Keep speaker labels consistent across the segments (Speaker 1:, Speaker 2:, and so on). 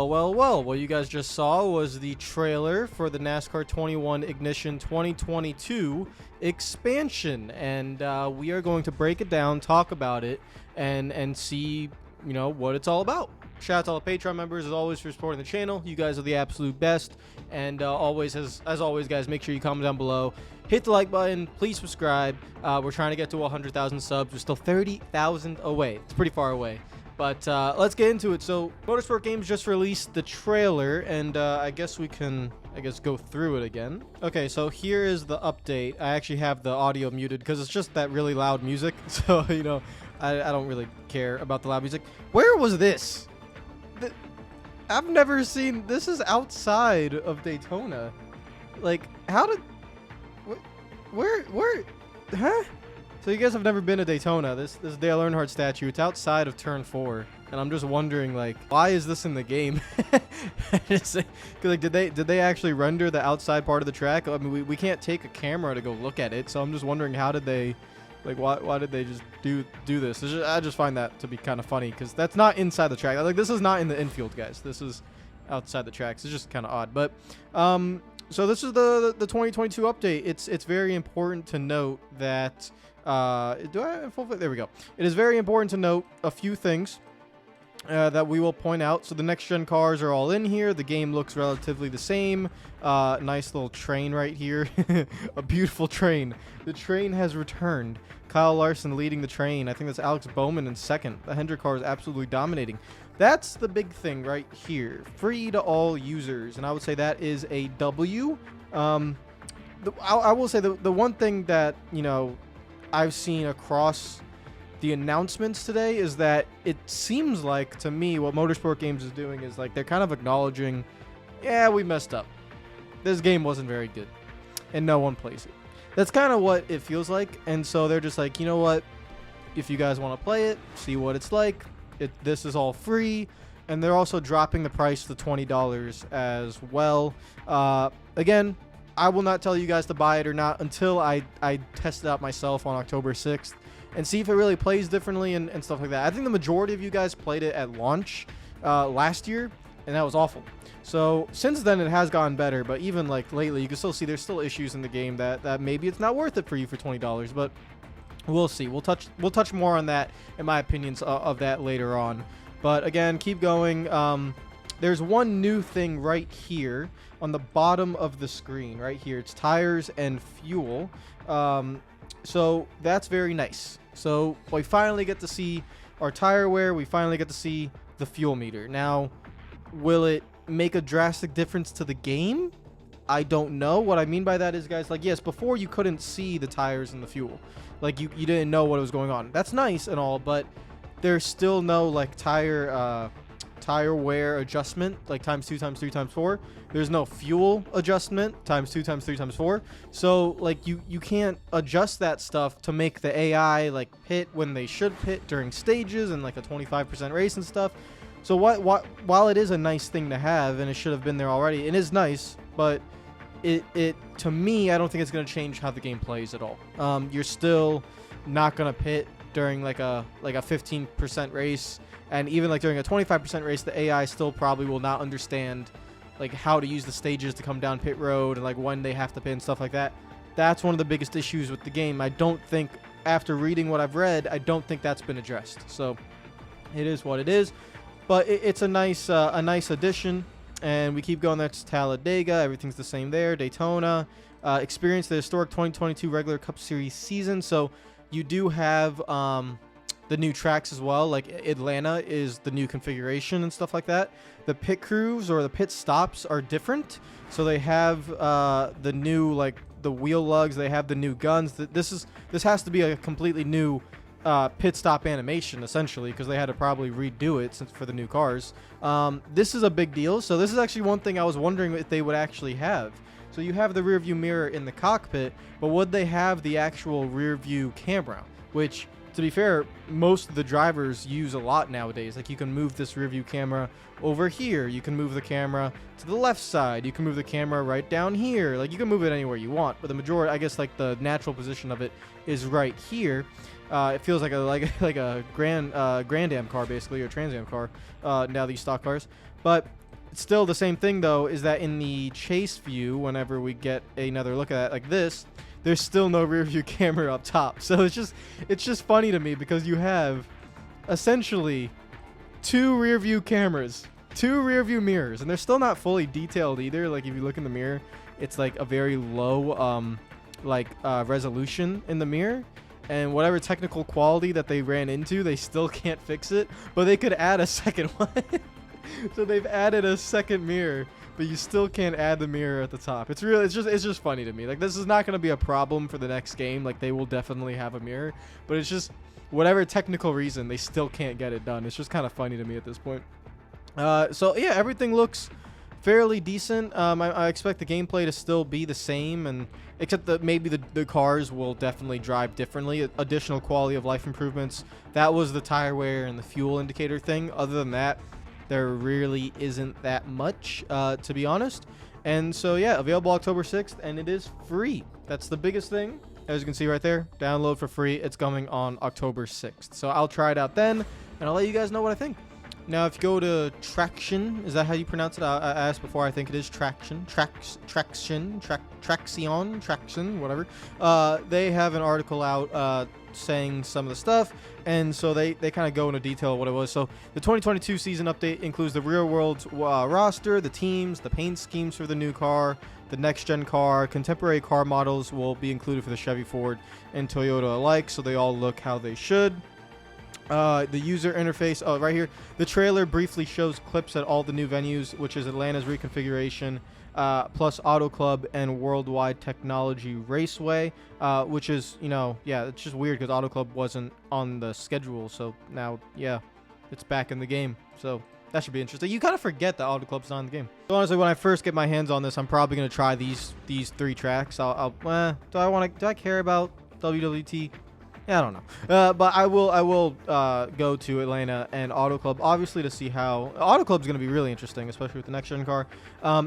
Speaker 1: Well, what you guys just saw was the trailer for the NASCAR 21 Ignition 2022 expansion, and we are going to break it down, talk about it, and see, what it's all about. Shout out to all the Patreon members, as always, for supporting the channel. You guys are the absolute best, and always, as always, guys, make sure you comment down below. Hit the like button. Please subscribe. We're trying to get to 100,000 subs. We're still 30,000 away. It's pretty far away. But let's get into it. So Motorsport Games just released the trailer, and I guess we can go through it again. Okay, so here is the update. I actually have the audio muted because it's just that really loud music. So, I don't really care about the loud music. Where was this? I've never seen... This is outside of Daytona. Like, how did... Where... Huh? So you guys have never been to Daytona. This Dale Earnhardt statue, it's outside of Turn 4. And I'm just wondering, like, why is this in the game? Cause, like, did they actually render the outside part of the track? I mean, we can't take a camera to go look at it. So I'm just wondering, how did they... Like, why did they just do this? I just find that to be kind of funny, because that's not inside the track. Like, this is not in the infield, guys. This is outside the tracks. It's just kind of odd. But so this is the 2022 update. It's very important to note that do I have full? There we go. It is very important to note a few things that we will point out. So the next gen cars are all in here. The game looks relatively the same. Nice little train right here. A beautiful train. The train has returned. Kyle Larson leading the train. I think that's Alex Bowman in second. The Hendrick car is absolutely dominating. That's the big thing right here. Free to all users. And I would say that is a W. I will say the one thing that, I've seen across the announcements today is that it seems like, to me, what Motorsport Games is doing is, like, they're kind of acknowledging, yeah, we messed up. This game wasn't very good, and no one plays it. That's kind of what it feels like, and so they're just like, you know what? If you guys want to play it, see what it's like. This is all free, and they're also dropping the price to $20 as well. Again, I will not tell you guys to buy it or not until I test it out myself on October 6th. And see if it really plays differently and stuff like that. I think the majority of you guys played it at launch last year, and that was awful. So since then, it has gotten better. But even like lately, you can still see there's still issues in the game that maybe it's not worth it for you for $20. But we'll see. We'll touch more on that, in my opinions, of that later on. But again, keep going. There's one new thing right here on the bottom of the screen. Right here, it's tires and fuel. So that's very nice. So we finally get to see our tire wear. We finally get to see the fuel meter. Now, will it make a drastic difference to the game? I don't know. What I mean by that is, guys, like, yes, before you couldn't see the tires and the fuel. Like, you didn't know what was going on. That's nice and all, but there's still no, like, tire wear adjustment, like times 2 times 3 times 4. There's no fuel adjustment times 2 times 3 times 4. So like you can't adjust that stuff to make the AI like pit when they should pit during stages and like a 25% race and stuff. So while it is a nice thing to have, and it should have been there already, it is nice, but it to me, I don't think it's going to change how the game plays at all. You're still not going to pit during like a 15% race. And even like during a 25% race, the AI still probably will not understand like how to use the stages to come down pit road and like when they have to pit and stuff like that. That's one of the biggest issues with the game. I don't think, after reading what I've read, I don't think that's been addressed. So it is what it is. But it's a nice addition. And we keep going. That's Talladega. Everything's the same there. Daytona. Experience the historic 2022 regular Cup Series season. So you do have the new tracks as well. Like Atlanta is the new configuration and stuff like that. The pit crews or the pit stops are different. So they have the new, like, the wheel lugs. They have the new guns. This has to be a completely new pit stop animation, essentially, because they had to probably redo it for the new cars. This is a big deal. So this is actually one thing I was wondering if they would actually have. So you have the rear view mirror in the cockpit, but would they have the actual rear view camera? Which, to be fair, most of the drivers use a lot nowadays. Like, you can move this rear view camera over here. You can move the camera to the left side. You can move the camera right down here. Like, you can move it anywhere you want. But the majority, I guess, like, the natural position of it is right here. It feels like a Grand Am car, basically, or Trans Am car, now these stock cars. But Still, the same thing though is that in the chase view, whenever we get another look at it like this, there's still no rear view camera up top. So it's just funny to me because you have essentially two rear view cameras, two rear view mirrors, and they're still not fully detailed either. Like if you look in the mirror, it's like a very low resolution in the mirror, and whatever technical quality that they ran into, they still can't fix it, but they could add a second one. So they've added a second mirror, but you still can't add the mirror at the top. It's just funny to me. Like, this is not going to be a problem for the next game. Like, they will definitely have a mirror, but it's just whatever technical reason, they still can't get it done. It's just kind of funny to me at this point. So yeah, everything looks fairly decent. I expect the gameplay to still be the same, and except that maybe the cars will definitely drive differently. Additional quality of life improvements. That was the tire wear and the fuel indicator thing. Other than that, there really isn't that much, to be honest. And so yeah, available October 6th, and it is free. That's the biggest thing. As you can see right there, download for free. It's coming on October 6th. So I'll try it out then, and I'll let you guys know what I think. Now, if you go to Traction, is that how you pronounce it? I asked before. I think it is Traction, whatever. They have an article out saying some of the stuff, and so they kind of go into detail of what it was. So the 2022 season update includes the real world roster, the teams, the paint schemes for the new car, the next gen car, contemporary car models will be included for the Chevy, Ford, and Toyota alike, so they all look how they should. The user interface, right here, the trailer briefly shows clips at all the new venues, which is Atlanta's reconfiguration, plus Auto Club and Worldwide Technology Raceway, which is, yeah, it's just weird because Auto Club wasn't on the schedule, so now, yeah, it's back in the game, so that should be interesting. You kind of forget that Auto Club's not in the game. So honestly, when I first get my hands on this, I'm probably going to try these 3 tracks. Do I care about WWT? Yeah, I don't know. But I will go to Atlanta and Auto Club, obviously, to see how Auto Club is going to be really interesting, especially with the next gen car.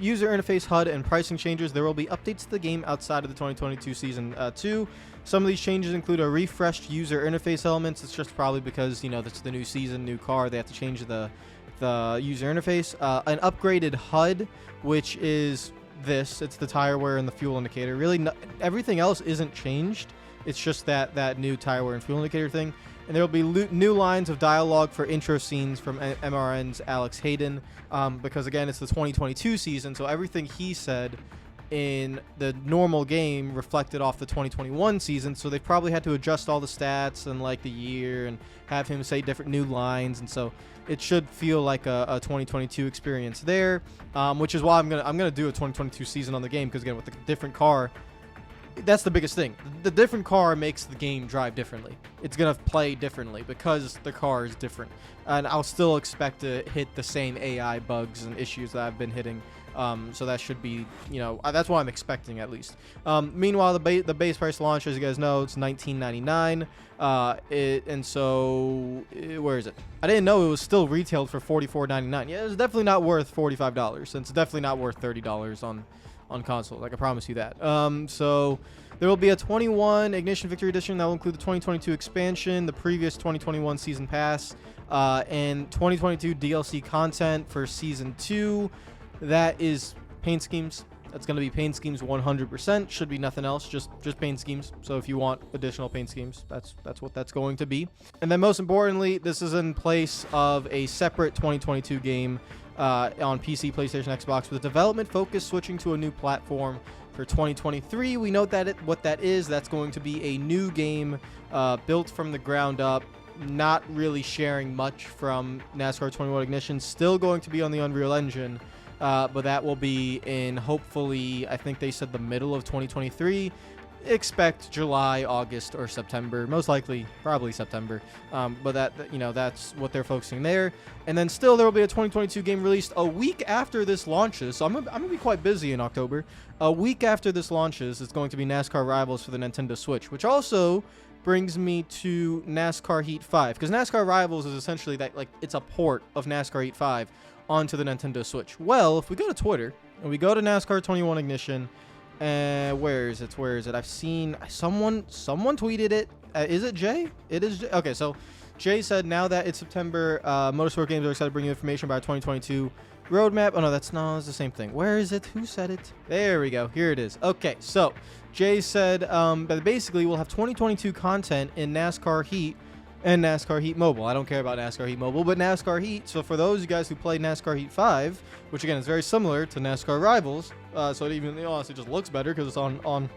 Speaker 1: User interface, HUD, and pricing changes. There will be updates to the game outside of the 2022 season 2. Some of these changes include a refreshed user interface elements. It's just probably because that's the new season, new car. They have to change the user interface. An upgraded HUD, which is this. It's the tire wear and the fuel indicator. Really, everything else isn't changed. It's just that new tire wear and fuel indicator thing. And there will be new lines of dialogue for intro scenes from MRN's Alex Hayden, because, again, it's the 2022 season, so everything he said in the normal game reflected off the 2021 season, so they probably had to adjust all the stats and, like, the year and have him say different new lines, and so it should feel like a 2022 experience there, which is why I'm gonna do a 2022 season on the game, because, again, with the different car, that's the biggest thing. The different car makes the game drive differently. It's going to play differently because the car is different. And I'll still expect to hit the same AI bugs and issues that I've been hitting. So that should be, that's what I'm expecting at least. Meanwhile, the base price launch, as you guys know, it's $19.99. And so, where is it? I didn't know it was still retailed for $44.99. Yeah, it's definitely not worth $45. And it's definitely not worth $30 on console. I can promise you that. So there will be a 21 Ignition Victory Edition that will include the 2022 expansion, the previous 2021 season pass, and 2022 DLC content for season 2. That is paint schemes. That's going to be paint schemes 100%. Should be nothing else, just paint schemes. So if you want additional paint schemes, that's what that's going to be. And then most importantly, this is in place of a separate 2022 game on PC, PlayStation, Xbox, with development focus switching to a new platform for 2023. We note that what that is. That's going to be a new game built from the ground up, not really sharing much from NASCAR 21 Ignition. Still going to be on the Unreal Engine, but that will be in, hopefully, I think they said the middle of 2023. Expect July, August, or September. Most likely, probably September. But that's what they're focusing there. And then still, there will be a 2022 game released a week after this launches. So I'm gonna be quite busy in October. A week after this launches, it's going to be NASCAR Rivals for the Nintendo Switch, which also brings me to NASCAR Heat 5, because NASCAR Rivals is essentially that, like, it's a port of NASCAR Heat 5 onto the Nintendo Switch. Well, if we go to Twitter and we go to NASCAR 21 Ignition. Where is it? I've seen someone tweeted it. Is it Jay? It is Jay. Okay, so Jay said, now that it's September, Motorsport Games are excited to bring you information about 2022 roadmap. Oh no, that's the same thing. Where is it? Who said it? There we go. Here it is. Okay, so Jay said that basically we'll have 2022 content in NASCAR Heat and NASCAR Heat Mobile. I don't care about NASCAR Heat Mobile, but NASCAR Heat. So for those of you guys who play NASCAR Heat 5, which again is very similar to NASCAR Rivals, so it even honestly just looks better because it's on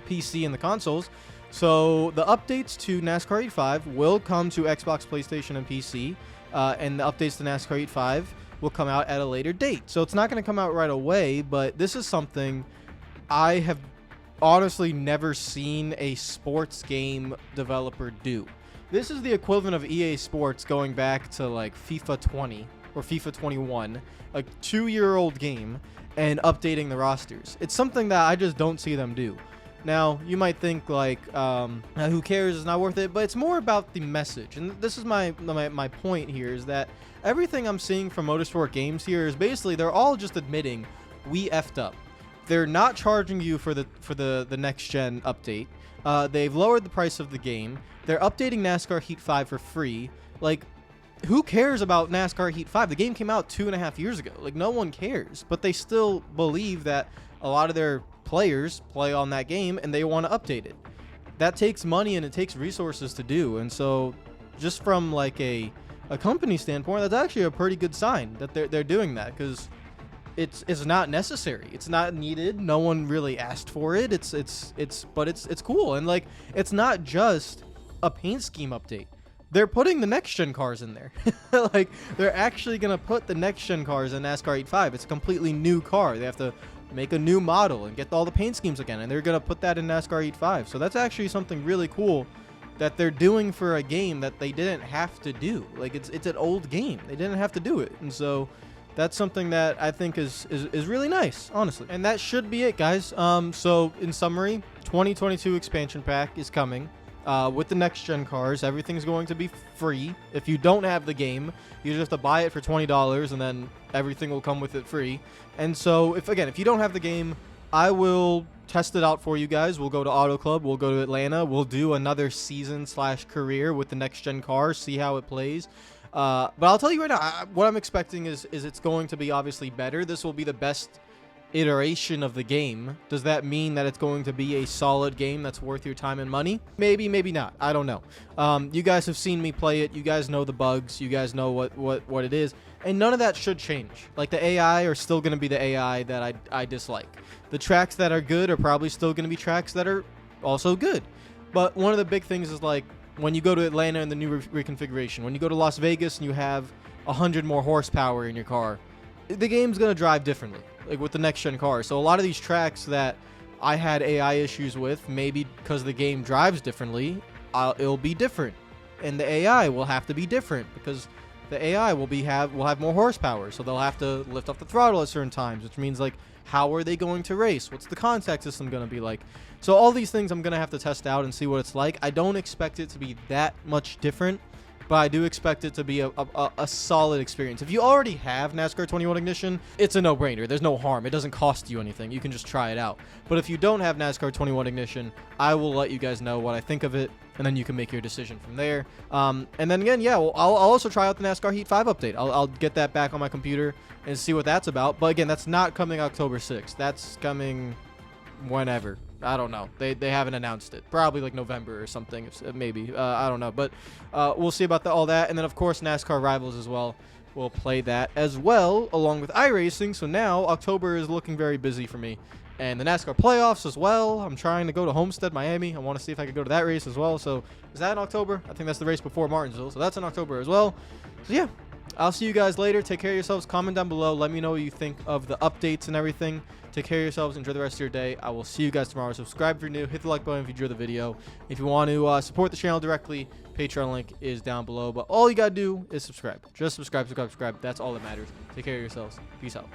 Speaker 1: PC and the consoles. So the updates to NASCAR Heat 5 will come to Xbox, PlayStation, and PC, and the updates to NASCAR Heat 5 will come out at a later date. So it's not going to come out right away, but this is something I have honestly never seen a sports game developer do. This is the equivalent of EA Sports going back to like FIFA 20 or FIFA 21, a 2-year-old game, and updating the rosters. It's something that I just don't see them do. Now, you might think like, who cares, it's not worth it, but it's more about the message. And this is my point here, is that everything I'm seeing from Motorsport Games here is basically they're all just admitting we effed up. They're not charging you for the next gen update. They've lowered the price of the game. They're updating NASCAR Heat 5 for free. Like, who cares about NASCAR Heat 5? The game came out 2.5 years ago. Like, no one cares. But they still believe that a lot of their players play on that game and they want to update it. That takes money and it takes resources to do. And so just from like a company standpoint, that's actually a pretty good sign that they're doing that, because it's not necessary. It's not needed. No one really asked for it. But it's cool. And like, it's not just a paint scheme update. They're putting the next gen cars in there. Like, they're actually going to put the next gen cars in NASCAR Heat 5. It's a completely new car. They have to make a new model and get all the paint schemes again, and they're going to put that in NASCAR Heat 5. So that's actually something really cool that they're doing for a game that they didn't have to do. Like, it's an old game. They didn't have to do it. And so that's something that I think is really nice, honestly. And that should be it, guys. So in summary, 2022 expansion pack is coming. With the next gen cars, everything's going to be free. If you don't have the game, you just have to buy it for $20, and then everything will come with it free. And so if you don't have the game, I will test it out for you guys. We'll go to Auto Club, we'll go to Atlanta, we'll do another season/career with the next gen cars, see how it plays. But I'll tell you right now, what I'm expecting is it's going to be obviously better. This will be the best iteration of the game. Does that mean that it's going to be a solid game that's worth your time and money? Maybe, maybe not. I don't know. You guys have seen me play it. You guys know the bugs. You guys know what it is. And none of that should change. Like, the AI are still going to be the AI that I dislike. The tracks that are good are probably still going to be tracks that are also good. But one of the big things is, like, when you go to Atlanta in the new reconfiguration, when you go to Las Vegas and you have 100 more horsepower in your car, the game's going to drive differently, like with the next gen car. So a lot of these tracks that I had AI issues with, maybe because the game drives differently, it'll be different, and the AI will have to be different because the AI will have more horsepower, so they'll have to lift off the throttle at certain times, which means, like, how are they going to race? What's the contact system going to be like? So all these things I'm going to have to test out and see what it's like. I don't expect it to be that much different, but I do expect it to be a solid experience. If you already have NASCAR 21 Ignition, it's a no-brainer. There's no harm. It doesn't cost you anything. You can just try it out. But if you don't have NASCAR 21 Ignition, I will let you guys know what I think of it, and then you can make your decision from there. And then again, yeah, well, I'll also try out the NASCAR Heat 5 update. I'll get that back on my computer and see what that's about. But again, that's not coming October 6th. That's coming whenever. I don't know. They haven't announced it. Probably like November or something, maybe. I don't know. But we'll see about all that. And then, of course, NASCAR Rivals as well. We'll play that as well, along with iRacing. So now October is looking very busy for me. And the NASCAR playoffs as well. I'm trying to go to Homestead, Miami. I want to see if I can go to that race as well. So is that in October? I think that's the race before Martinsville. So that's in October as well. So yeah, I'll see you guys later. Take care of yourselves. Comment down below. Let me know what you think of the updates and everything. Take care of yourselves. Enjoy the rest of your day. I will see you guys tomorrow. Subscribe if you're new. Hit the like button if you enjoyed the video. If you want to support the channel directly, Patreon link is down below. But all you got to do is subscribe. Just subscribe. That's all that matters. Take care of yourselves. Peace out.